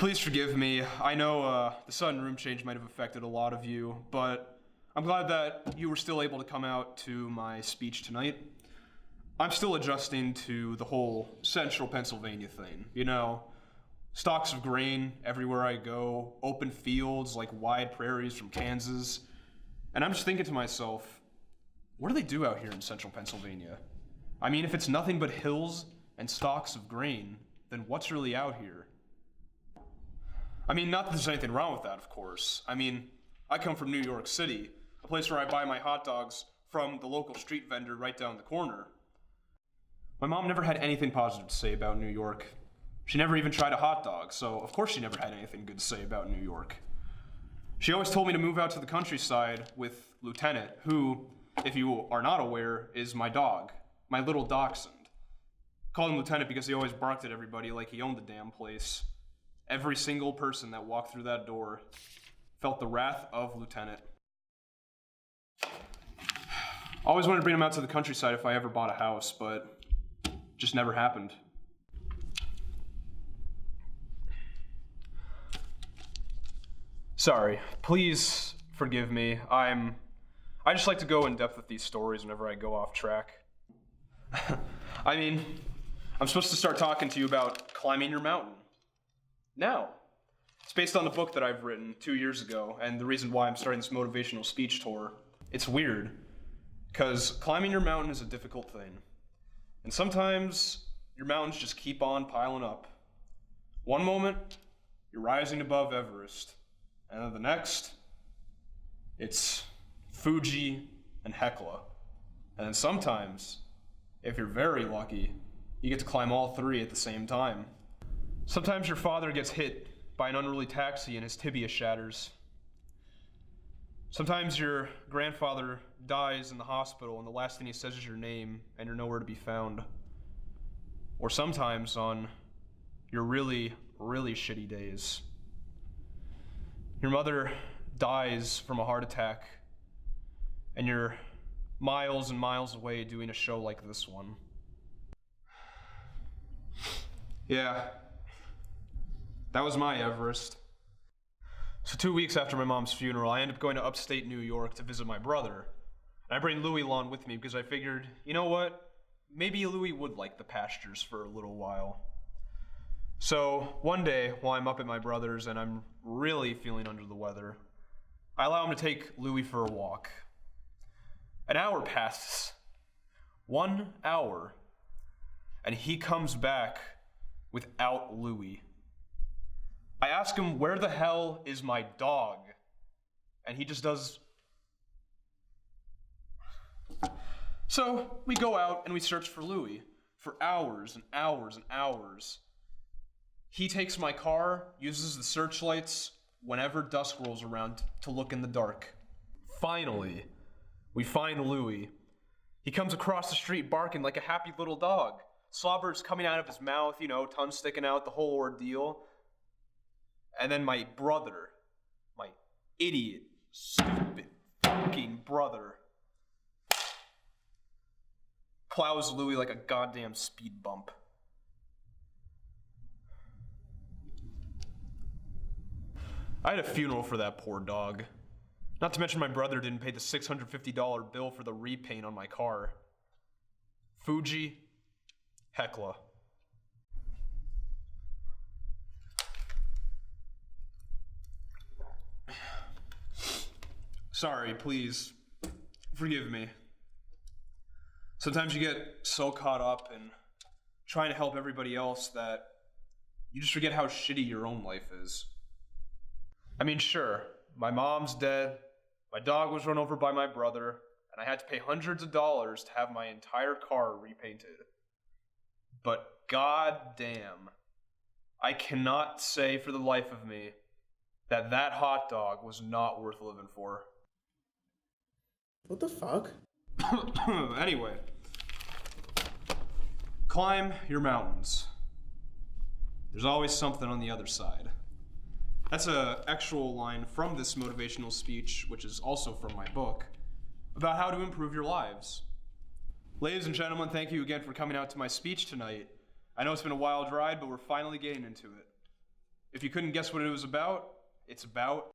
Please forgive me. I know the sudden room change might have affected a lot of you, but I'm glad that you were still able to come out to my speech tonight. I'm still adjusting to the whole central Pennsylvania thing. You know, stalks of grain everywhere I go, open fields like wide prairies from Kansas. And I'm just thinking to myself, what do they do out here in central Pennsylvania? I mean, if it's nothing but hills and stalks of grain, then what's really out here? I mean, not that there's anything wrong with that, of course. I mean, I come from New York City, a place where I buy my hot dogs from the local street vendor right down the corner. My mom never had anything positive to say about New York. She never even tried a hot dog, so of course she never had anything good to say about New York. She always told me to move out to the countryside with Lieutenant, who, if you are not aware, is my dog, my little dachshund. Called him Lieutenant because he always barked at everybody like he owned the damn place. Every single person that walked through that door felt the wrath of Lieutenant. I always wanted to bring him out to the countryside if I ever bought a house, but just never happened. Sorry, please forgive me. I just like to go in depth with these stories whenever I go off track. I mean, I'm supposed to start talking to you about climbing your mountain. Now, it's based on the book that I've written 2 years ago, and the reason why I'm starting this motivational speech tour. It's weird, because climbing your mountain is a difficult thing. And sometimes your mountains just keep on piling up. One moment, you're rising above Everest, and then the next, it's Fuji and Hekla. And then sometimes, if you're very lucky, you get to climb all three at the same time. Sometimes your father gets hit by an unruly taxi and his tibia shatters. Sometimes your grandfather dies in the hospital and the last thing he says is your name and you're nowhere to be found. Or sometimes on your really, really shitty days, your mother dies from a heart attack and you're miles and miles away doing a show like this one. Yeah. That was my Everest. So 2 weeks after my mom's funeral, I ended up going to upstate New York to visit my brother. And I bring Louie along with me because I figured, you know what? Maybe Louie would like the pastures for a little while. So one day, while I'm up at my brother's and I'm really feeling under the weather, I allow him to take Louie for a walk. An hour passes. 1 hour. And he comes back without Louie. I ask him, where the hell is my dog? And he just does. So we go out and we search for Louie for hours and hours and hours. He takes my car, uses the searchlights whenever dusk rolls around to look in the dark. Finally, we find Louie. He comes across the street barking like a happy little dog. Slobber's coming out of his mouth, you know, tongue sticking out, the whole ordeal. And then my brother, my idiot, stupid, fucking brother, plows Louie like a goddamn speed bump. I had a funeral for that poor dog. Not to mention my brother didn't pay the $650 bill for the repaint on my car. Fuji, Hekla. Sorry, please, forgive me. Sometimes you get so caught up in trying to help everybody else that you just forget how shitty your own life is. I mean, sure, my mom's dead, my dog was run over by my brother, and I had to pay hundreds of dollars to have my entire car repainted. But goddamn, I cannot say for the life of me that that hot dog was not worth living for. What the fuck? Anyway, climb your mountains. There's always something on the other side. That's an actual line from this motivational speech, which is also from my book, about how to improve your lives. Ladies and gentlemen, thank you again for coming out to my speech tonight. I know it's been a wild ride, but we're finally getting into it. If you couldn't guess what it was about, it's about